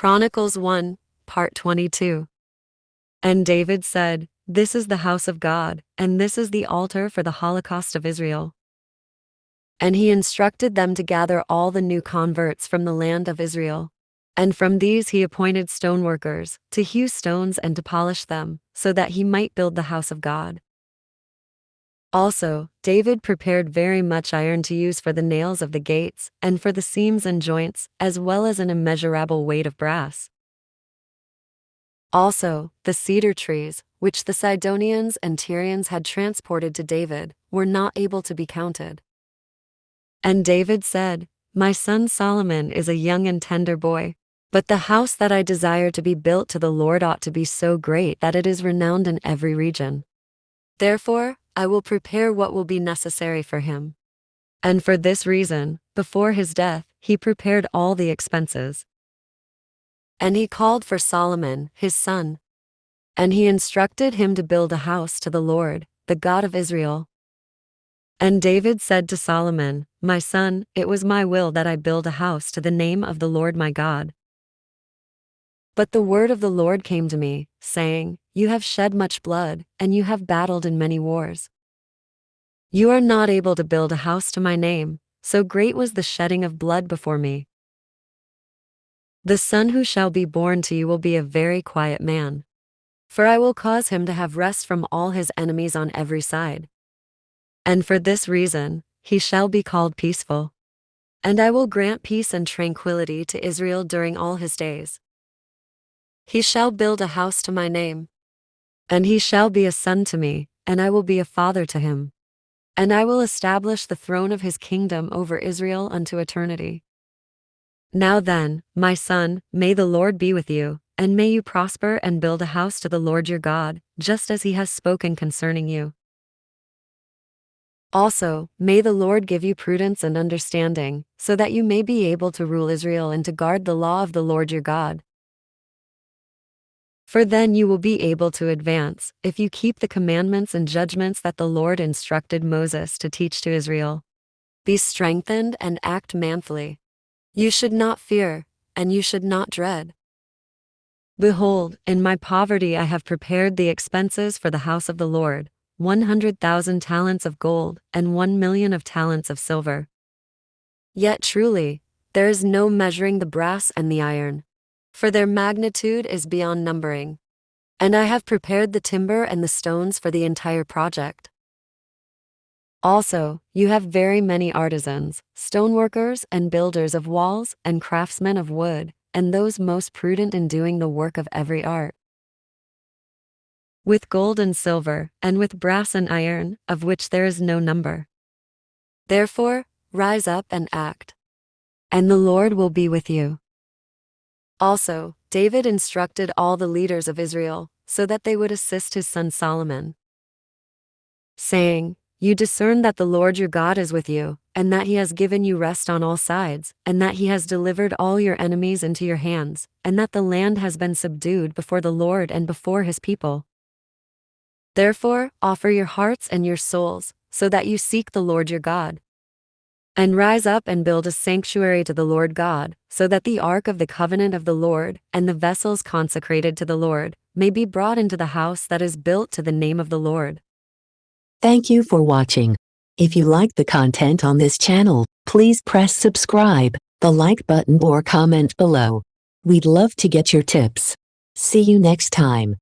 Chronicles 1, Part 22. And David said, "This is the house of God, and this is the altar for the holocaust of Israel." And he instructed them to gather all the new converts from the land of Israel. And from these he appointed stoneworkers, to hew stones and to polish them, so that he might build the house of God. Also, David prepared very much iron to use for the nails of the gates, and for the seams and joints, as well as an immeasurable weight of brass. Also, the cedar trees, which the Sidonians and Tyrians had transported to David, were not able to be counted. And David said, "My son Solomon is a young and tender boy, but the house that I desire to be built to the Lord ought to be so great that it is renowned in every region. Therefore, I will prepare what will be necessary for him." And for this reason, before his death, he prepared all the expenses. And he called for Solomon, his son. And he instructed him to build a house to the Lord, the God of Israel. And David said to Solomon, "My son, it was my will that I build a house to the name of the Lord my God. But the word of the Lord came to me, saying, You have shed much blood, and you have battled in many wars. You are not able to build a house to my name, so great was the shedding of blood before me. The son who shall be born to you will be a very quiet man. For I will cause him to have rest from all his enemies on every side. And for this reason, he shall be called peaceful. And I will grant peace and tranquility to Israel during all his days. He shall build a house to my name. And he shall be a son to me, and I will be a father to him. And I will establish the throne of his kingdom over Israel unto eternity. Now then, my son, may the Lord be with you, and may you prosper and build a house to the Lord your God, just as he has spoken concerning you. Also, may the Lord give you prudence and understanding, so that you may be able to rule Israel and to guard the law of the Lord your God. For then you will be able to advance, if you keep the commandments and judgments that the Lord instructed Moses to teach to Israel. Be strengthened and act manfully. You should not fear, and you should not dread. Behold, in my poverty I have prepared the expenses for the house of the Lord, 100,000 talents of gold, and 1,000,000 of talents of silver. Yet truly, there is no measuring the brass and the iron, for their magnitude is beyond numbering. And I have prepared the timber and the stones for the entire project. Also, you have very many artisans, stoneworkers and builders of walls, and craftsmen of wood, and those most prudent in doing the work of every art. With gold and silver, and with brass and iron, of which there is no number. Therefore, rise up and act. And the Lord will be with you. Also, David instructed all the leaders of Israel, so that they would assist his son Solomon, saying, You discern that the Lord your God is with you, and that he has given you rest on all sides, and that he has delivered all your enemies into your hands, and that the land has been subdued before the Lord and before his people. Therefore, offer your hearts and your souls, so that you seek the Lord your God. And rise up and build a sanctuary to the Lord God, so that the ark of the covenant of the Lord, and the vessels consecrated to the Lord, may be brought into the house that is built to the name of the Lord. Thank you for watching. If you like the content on this channel, please press subscribe, the like button or comment below. We'd love to get your tips. See you next time.